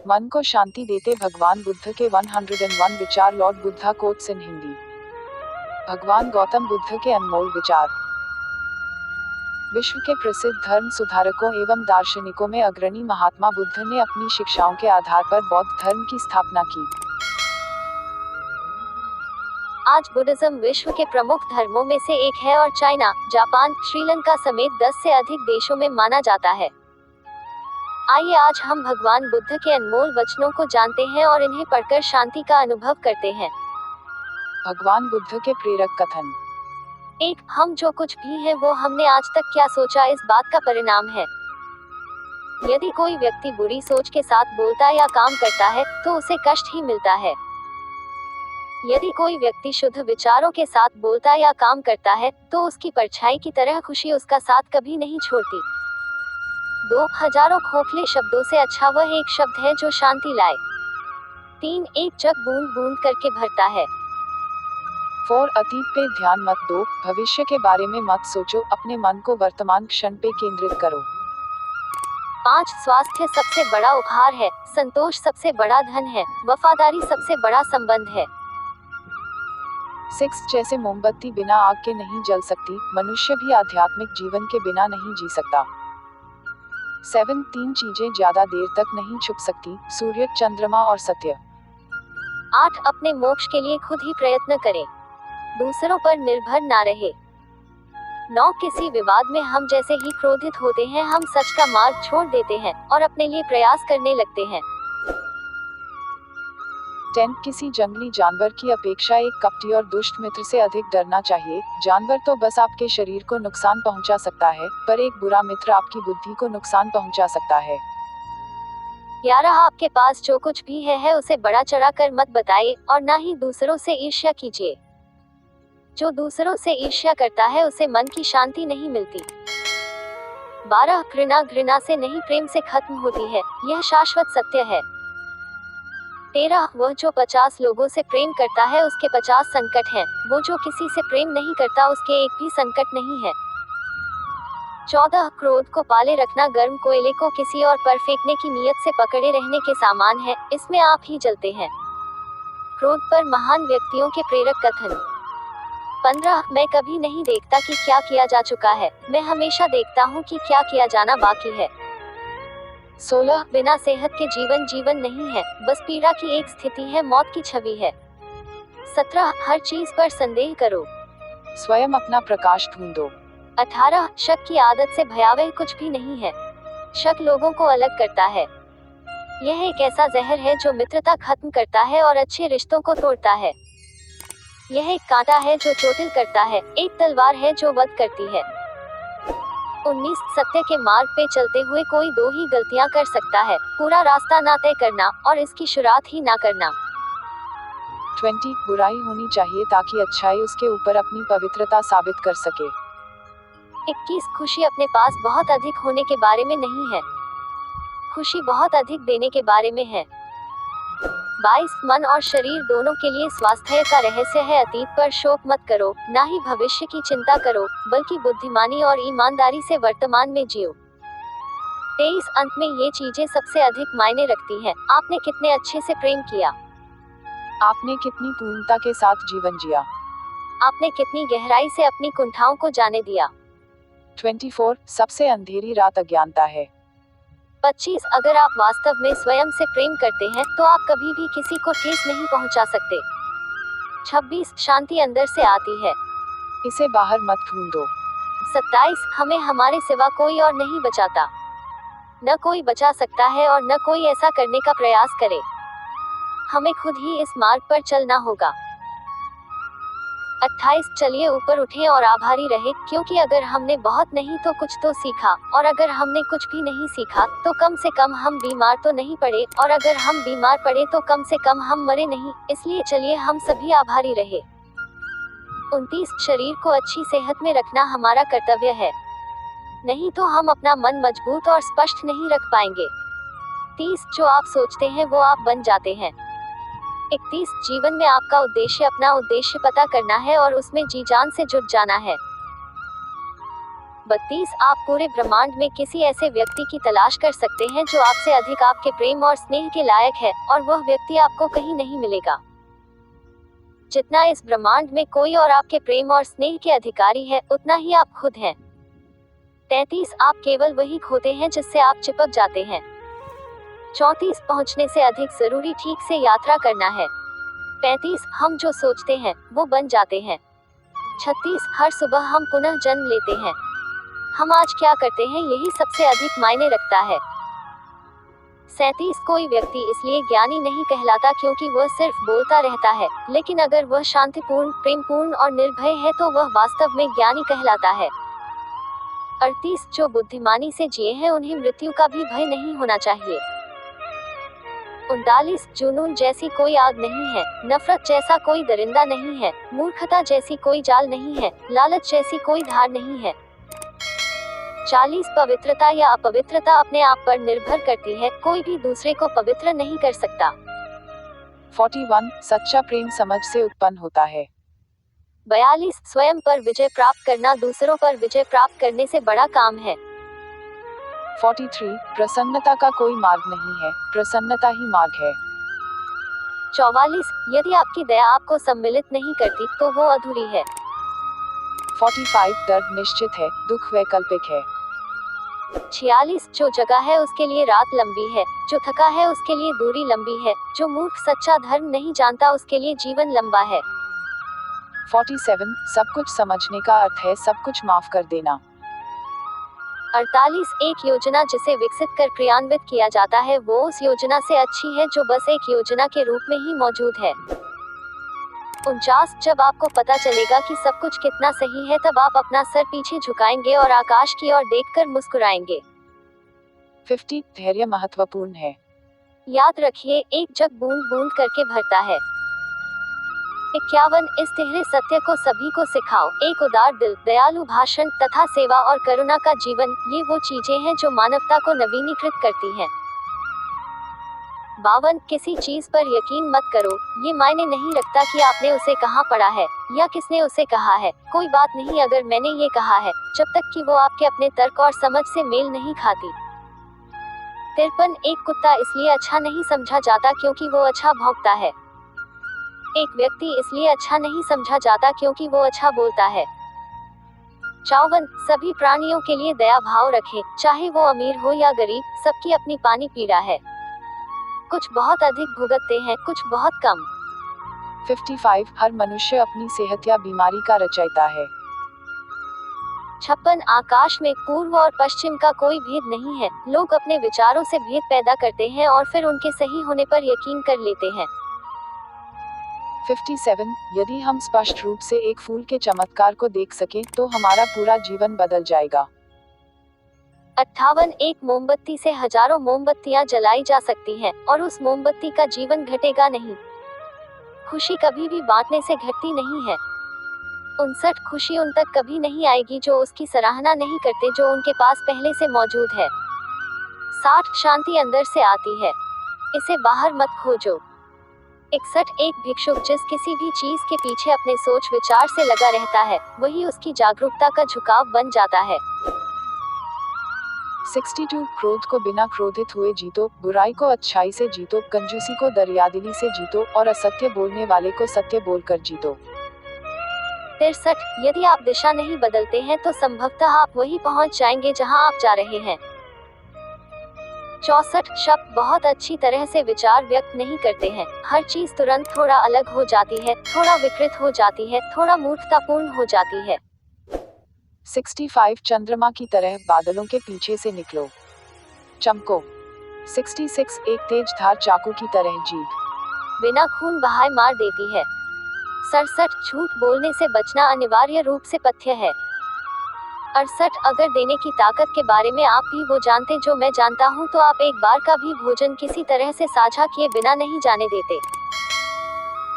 मन को शांति देते भगवान बुद्ध के 101 विचार। Lord Buddha quotes in Hindi. भगवान गौतम बुद्ध के अनमोल विचार। विश्व के प्रसिद्ध धर्म सुधारकों एवं दार्शनिकों में अग्रणी महात्मा बुद्ध ने अपनी शिक्षाओं के आधार पर बौद्ध धर्म की स्थापना की। आज बुद्धिज्म विश्व के प्रमुख धर्मों में से एक है और चाइना, जापान, श्रीलंका समेत 10 से अधिक देशों में माना जाता है। आइए आज हम भगवान बुद्ध के अनमोल वचनों को जानते हैं और इन्हें पढ़कर शांति का अनुभव करते हैं। भगवान बुद्ध के प्रेरक कथन। 1. हम जो कुछ भी हैं वो हमने आज तक क्या सोचा इस बात का परिणाम है। यदि कोई व्यक्ति बुरी सोच के साथ बोलता या काम करता है तो उसे कष्ट ही मिलता है। यदि कोई व्यक्ति शुद्ध विचारों के साथ बोलता या काम करता है तो उसकी परछाई की तरह खुशी उसका साथ कभी नहीं छोड़ती। 2. हजारों खोखले शब्दों से अच्छा वह एक शब्द है जो शांति लाए। 3. एक जग बूंद बूंद करके भरता है। 4. अतीत पे ध्यान मत दो, भविष्य के बारे में मत सोचो, अपने मन को वर्तमान क्षण पे केंद्रित करो। 5. स्वास्थ्य सबसे बड़ा उपहार है, संतोष सबसे बड़ा धन है, वफादारी सबसे बड़ा संबंध है। 6. जैसे मोमबत्ती बिना आग के नहीं जल सकती, मनुष्य भी आध्यात्मिक जीवन के बिना नहीं जी सकता। 7. 3 चीजें ज्यादा देर तक नहीं छुप सकती, सूर्य, चंद्रमा और सत्य। 8. अपने मोक्ष के लिए खुद ही प्रयत्न करें, दूसरों पर निर्भर ना रहे। 9. किसी विवाद में हम जैसे ही क्रोधित होते हैं हम सच का मार्ग छोड़ देते हैं और अपने लिए प्रयास करने लगते हैं। 10. किसी जंगली जानवर की अपेक्षा एक कपटी और दुष्ट मित्र से अधिक डरना चाहिए। जानवर तो बस आपके शरीर को नुकसान पहुंचा सकता है, पर एक बुरा मित्र आपकी बुद्धि को नुकसान पहुंचा सकता है। 11. आपके पास जो कुछ भी है उसे बड़ा चढ़ा कर मत बताइए और ना ही दूसरों से ईर्ष्या कीजिए। जो दूसरों से ईर्ष्या करता है उसे मन की शांति नहीं मिलती। 12. घृणा से नहीं प्रेम से खत्म होती है, यह शाश्वत सत्य है। 13. वह जो 50 लोगों से प्रेम करता है उसके 50 संकट हैं, वो जो किसी से प्रेम नहीं करता उसके एक भी संकट नहीं है। 14. क्रोध को पाले रखना गर्म कोयले को किसी और पर फेंकने की नीयत से पकड़े रहने के समान है, इसमें आप ही जलते हैं। क्रोध पर महान व्यक्तियों के प्रेरक कथन। 15. मैं कभी नहीं देखता कि क्या किया जा चुका है, मैं हमेशा देखता हूँ कि क्या किया जाना बाकी है। 16. बिना सेहत के जीवन नहीं है, बस पीड़ा की एक स्थिति है, मौत की छवि है। 17. हर चीज पर संदेह करो, स्वयं अपना प्रकाश ढूंढो। 18. शक की आदत से भयावह कुछ भी नहीं है, शक लोगों को अलग करता है। यह एक ऐसा जहर है जो मित्रता खत्म करता है और अच्छे रिश्तों को तोड़ता है। यह एक कांटा है जो चोटिल करता है, एक तलवार है जो वध करती है। 19. सत्य के मार्ग पे चलते हुए कोई दो ही गलतियां कर सकता है, पूरा रास्ता ना तय करना और इसकी शुरुआत ही ना करना। 20. बुराई होनी चाहिए ताकि अच्छाई उसके ऊपर अपनी पवित्रता साबित कर सके। 21. खुशी अपने पास बहुत अधिक होने के बारे में नहीं है, खुशी बहुत अधिक देने के बारे में है। 22. मन और शरीर दोनों के लिए स्वास्थ्य का रहस्य है अतीत पर शोक मत करो, ना ही भविष्य की चिंता करो, बल्कि बुद्धिमानी और ईमानदारी से वर्तमान में जियो। 23. अंत में ये चीजें सबसे अधिक मायने रखती हैं, आपने कितने अच्छे से प्रेम किया, आपने कितनी पूर्णता के साथ जीवन जिया, आपने कितनी गहराई से अपनी कुंठाओं को जाने दिया। 24. सबसे अंधेरी रात अज्ञानता है। 25. अगर आप वास्तव में स्वयं से प्रेम करते हैं तो आप कभी भी किसी को ठेस नहीं पहुंचा सकते। 26. शांति अंदर से आती है, इसे बाहर मत ढूंढो। 27. हमें हमारे सिवा कोई और नहीं बचाता, न कोई बचा सकता है और न कोई ऐसा करने का प्रयास करे, हमें खुद ही इस मार्ग पर चलना होगा। 28. चलिए ऊपर उठें और आभारी रहे, क्योंकि अगर हमने बहुत नहीं तो कुछ तो सीखा, और अगर हमने कुछ भी नहीं सीखा तो कम से कम हम बीमार तो नहीं पड़े, और अगर हम बीमार पड़े तो कम से कम हम मरे नहीं, इसलिए चलिए हम सभी आभारी रहे। 29. शरीर को अच्छी सेहत में रखना हमारा कर्तव्य है, नहीं तो हम अपना मन मजबूत और स्पष्ट नहीं रख पाएंगे। 30. जो आप सोचते हैं वो आप बन जाते हैं। 31. जीवन में आपका उद्देश्य अपना उद्देश्य पता करना है और उसमें जी जान से जुट जाना है। 32 आप पूरे ब्रह्मांड में किसी ऐसे व्यक्ति की तलाश कर सकते हैं जो आपसे अधिक आपके प्रेम और स्नेह के लायक है, और वह व्यक्ति आपको कहीं नहीं मिलेगा। जितना इस ब्रह्मांड में कोई और आपके प्रेम और स्नेह के अधिकारी है, उतना ही आप खुद हैं। 33 आप केवल वही खोते हैं जिससे आप चिपक जाते हैं। 34 पहुंचने से अधिक जरूरी ठीक से यात्रा करना है। 35 हम जो सोचते हैं वो बन जाते हैं। 36 हर सुबह हम पुनः जन्म लेते हैं। हम आज क्या करते हैं यही सबसे अधिक मायने रखता है। 37 कोई व्यक्ति इसलिए ज्ञानी नहीं कहलाता क्योंकि वह सिर्फ बोलता रहता है, लेकिन अगर वह शांतिपूर्ण, प्रेमपूर्ण और निर्भय है तो वह वास्तव में ज्ञानी कहलाता है। 38 जो बुद्धिमानी से जिए हैं उन्हें मृत्यु का भी भय नहीं होना चाहिए। 39 जुनून जैसी कोई आग नहीं है, नफरत जैसा कोई दरिंदा नहीं है, मूर्खता जैसी कोई जाल नहीं है, लालच जैसी कोई धार नहीं है। 40 पवित्रता या अपवित्रता अपने आप पर निर्भर करती है, कोई भी दूसरे को पवित्र नहीं कर सकता। 41 सच्चा प्रेम समझ से उत्पन्न होता है। 42 स्वयं पर विजय प्राप्त करना दूसरों पर विजय प्राप्त करने से बड़ा काम है। 43 प्रसन्नता का कोई मार्ग नहीं है, प्रसन्नता ही मार्ग है। 44 यदि आपकी दया आपको सम्मिलित नहीं करती तो वो अधूरी है। 45 दर्द निश्चित है, दुख वैकल्पिक है। 46 जो जगह है उसके लिए रात लंबी है, जो थका है उसके लिए दूरी लंबी है, जो मूर्ख सच्चा धर्म नहीं जानता उसके लिए जीवन लंबा है। 47 सब कुछ समझने का अर्थ है सब कुछ माफ कर देना। 48 एक योजना जिसे विकसित कर क्रियान्वित किया जाता है वो उस योजना से अच्छी है जो बस एक योजना के रूप में ही मौजूद है। 49 जब आपको पता चलेगा कि सब कुछ कितना सही है तब आप अपना सर पीछे झुकाएंगे और आकाश की ओर देखकर मुस्कुराएंगे। 50 धैर्य महत्वपूर्ण है। याद रखिए एक जग बूंद बूंद करके भरता है। 51 इस तिहरे सत्य को सभी को सिखाओ, एक उदार दिल, दयालु भाषण तथा सेवा और करुणा का जीवन, ये वो चीजें हैं जो मानवता को नवीनीकृत करती हैं। 52 किसी चीज पर यकीन मत करो, ये मायने नहीं रखता कि आपने उसे कहाँ पढ़ा है या किसने उसे कहा है, कोई बात नहीं अगर मैंने ये कहा है, जब तक कि वो आपके अपने तर्क और समझ से मेल नहीं खाती। 53 एक कुत्ता इसलिए अच्छा नहीं समझा जाता क्योंकि वो अच्छा भौंकता है। एक व्यक्ति इसलिए अच्छा नहीं समझा जाता क्योंकि वो अच्छा बोलता है। 54 सभी प्राणियों के लिए दया भाव रखें, चाहे वो अमीर हो या गरीब, सबकी अपनी पानी पीड़ा है। कुछ बहुत अधिक भुगतते हैं, कुछ बहुत कम। 55 हर मनुष्य अपनी सेहत या बीमारी का रचयिता है। 56 आकाश में पूर्व और पश्चिम का कोई भेद नहीं है, लोग अपने विचारों से भेद पैदा करते हैं और फिर उनके सही होने पर यकीन कर लेते हैं। 57 यदि हम स्पष्ट रूप से एक फूल के चमत्कार को देख सकें तो हमारा पूरा जीवन बदल जाएगा। 58 एक मोमबत्ती से हजारों मोमबत्तियां जलाई जा सकती हैं और उस मोमबत्ती का जीवन घटेगा नहीं। खुशी कभी भी बांटने से घटती नहीं है। 59 खुशी उन तक कभी नहीं आएगी जो उसकी सराहना नहीं करते जो उनके पास पहले से मौजूद है। 60 शांति अंदर से आती है, इसे बाहर मत खोजो। 61 एक भिक्षुक जिस किसी भी चीज के पीछे अपने सोच विचार से लगा रहता है वही उसकी जागरूकता का झुकाव बन जाता है। 62 क्रोध को बिना क्रोधित हुए जीतो, बुराई को अच्छाई से जीतो, कंजूसी को दरियादिली से जीतो और असत्य बोलने वाले को सत्य बोलकर जीतो। 63 यदि आप दिशा नहीं बदलते हैं तो संभवतः आप वही पहुंच जाएंगे जहां आप जा रहे हैं। 64 शब्द बहुत अच्छी तरह से विचार व्यक्त नहीं करते हैं, हर चीज तुरंत थोड़ा अलग हो जाती है, थोड़ा विकृत हो जाती है, थोड़ा मूर्खतापूर्ण हो जाती है। 65 चंद्रमा की तरह बादलों के पीछे से निकलो, चमको। 66 एक तेज धार चाकू की तरह जीभ बिना खून बहाए मार देती है। 67 झूठ बोलने से बचना अनिवार्य रूप से पथ्य है। 68 अगर देने की ताकत के बारे में आप भी वो जानते जो मैं जानता हूँ तो आप एक बार का भी भोजन किसी तरह से साझा किए बिना नहीं जाने देते।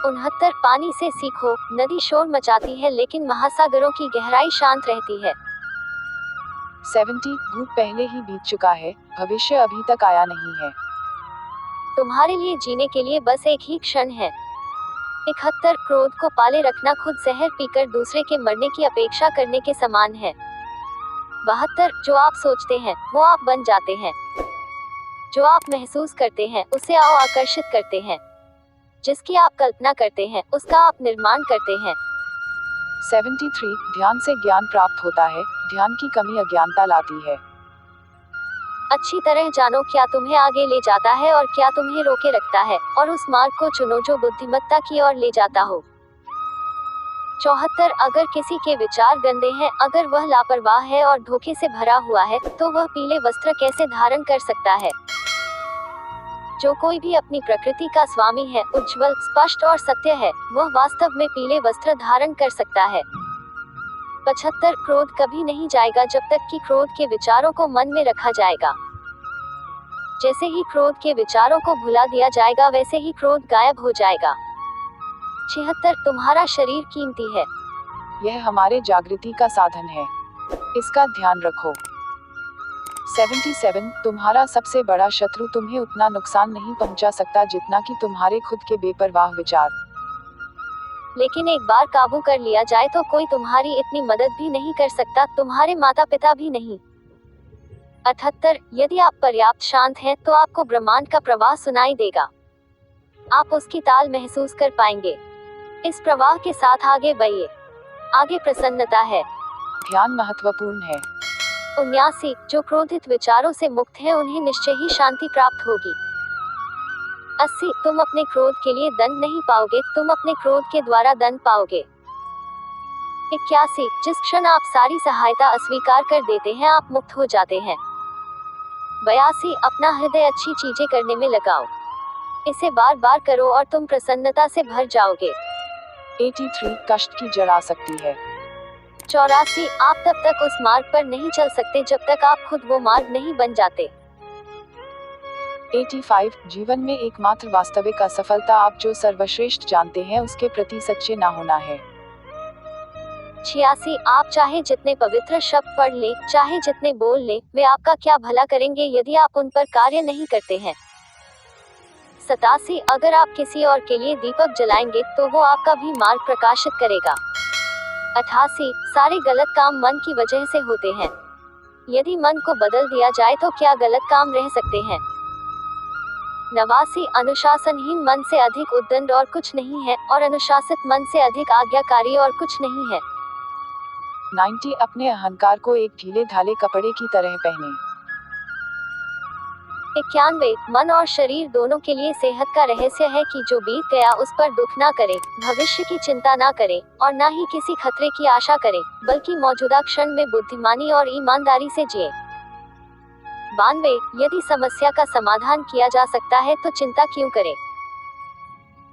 69 पानी से सीखो, नदी शोर मचाती है लेकिन महासागरों की गहराई शांत रहती है। 70 भूत पहले ही बीत चुका है, भविष्य अभी तक आया नहीं है। तुम्हारे लिए जीने के लिए बस एक ही क्षण है। 71 क्रोध को पाले रखना खुद जहर पीकर दूसरे के मरने की अपेक्षा करने के समान है। 72 जो आप सोचते हैं वो आप बन जाते हैं। जो आप महसूस करते हैं उसे आप आकर्षित करते हैं। जिसकी आप कल्पना करते हैं उसका आप निर्माण करते हैं। 73 ध्यान से ज्ञान प्राप्त होता है, ध्यान की कमी अज्ञानता लाती है। अच्छी तरह जानो क्या तुम्हें आगे ले जाता है और क्या तुम्हें रोके रखता है, और उस मार्ग को चुनो जो बुद्धिमत्ता की ओर ले जाता हो। 74 अगर किसी के विचार गंदे हैं, अगर वह लापरवाह है और धोखे से भरा हुआ है, तो वह पीले वस्त्र कैसे धारण कर सकता है। जो कोई भी अपनी प्रकृति का स्वामी है, उज्जवल, स्पष्ट और सत्य है, वह वास्तव में पीले वस्त्र धारण कर सकता है। 75 क्रोध कभी नहीं जाएगा जब तक कि क्रोध के विचारों को मन में रखा जाएगा। जैसे ही क्रोध के विचारों को भुला दिया जाएगा वैसे ही क्रोध गायब हो जाएगा। 76 तुम्हारा शरीर कीमती है। यह हमारे जागृति का साधन है, इसका ध्यान रखो। 77 तुम्हारा सबसे बड़ा शत्रु तुम्हें उतना नुकसान नहीं पहुंचा सकता जितना कि तुम्हारे खुद के बेपरवाह विचार। लेकिन एक बार काबू कर लिया जाए तो कोई तुम्हारी इतनी मदद भी नहीं कर सकता, तुम्हारे माता पिता भी नहीं। 78 यदि आप पर्याप्त शांत हैं तो आपको ब्रह्मांड का प्रवाह सुनाई देगा। आप उसकी ताल महसूस कर पाएंगे। इस प्रवाह के साथ आगे बढ़िए। आगे प्रसन्नता है। ध्यान महत्वपूर्ण है। 79 जो क्रोधित विचारों से मुक्त है उन्हें निश्चय ही शांति प्राप्त होगी। 80 तुम अपने क्रोध के लिए दंड नहीं पाओगे, तुम अपने क्रोध के द्वारा दंड पाओगे। 81 जिस क्षण आप सारी सहायता अस्वीकार कर देते हैं आप मुक्त हो जाते हैं। 82 अपना हृदय अच्छी चीजें करने में लगाओ। इसे बार बार करो और तुम प्रसन्नता से भर जाओगे। 83 कष्ट की जड़ आ सकती है। 84 आप तब तक उस मार्ग पर नहीं चल सकते जब तक आप खुद वो मार्ग नहीं बन जाते। 85 जीवन में एकमात्र वास्तविक असफलता आप जो सर्वश्रेष्ठ जानते हैं उसके प्रति सच्चे ना होना है। 86 आप चाहे जितने पवित्र शब्द पढ़ ले, चाहे जितने बोल ले, वे आपका क्या भला करेंगे यदि आप उन पर कार्य नहीं करते हैं। 87 अगर आप किसी और के लिए दीपक जलाएंगे तो वो आपका भी मार्ग प्रकाशित करेगा। 88 सारे गलत काम मन की वजह से होते हैं। यदि मन को बदल दिया जाए तो क्या गलत काम रह सकते हैं। 89 अनुशासनहीन मन से अधिक उद्दंड और कुछ नहीं है, और अनुशासित मन से अधिक आज्ञाकारी और कुछ नहीं है। 90 अपने अहंकार को एक ढीले ढाले कपड़े की तरह पहने। 91 मन और शरीर दोनों के लिए सेहत का रहस्य है कि जो बीत गया उस पर दुख ना करे, भविष्य की चिंता ना करे, और ना ही किसी खतरे की आशा करे, बल्कि मौजूदा क्षण में बुद्धिमानी और ईमानदारी से जिए। 92 यदि समस्या का समाधान किया जा सकता है तो चिंता क्यों करें।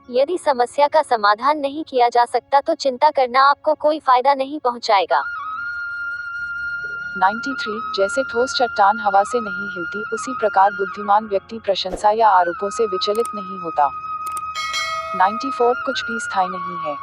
यदि समस्या का समाधान नहीं किया जा सकता तो चिंता करना आपको कोई फायदा नहीं पहुंचाएगा। 93 जैसे ठोस चट्टान हवा से नहीं हिलती उसी प्रकार बुद्धिमान व्यक्ति प्रशंसा या आरोपों से विचलित नहीं होता। 94 कुछ भी स्थायी नहीं है।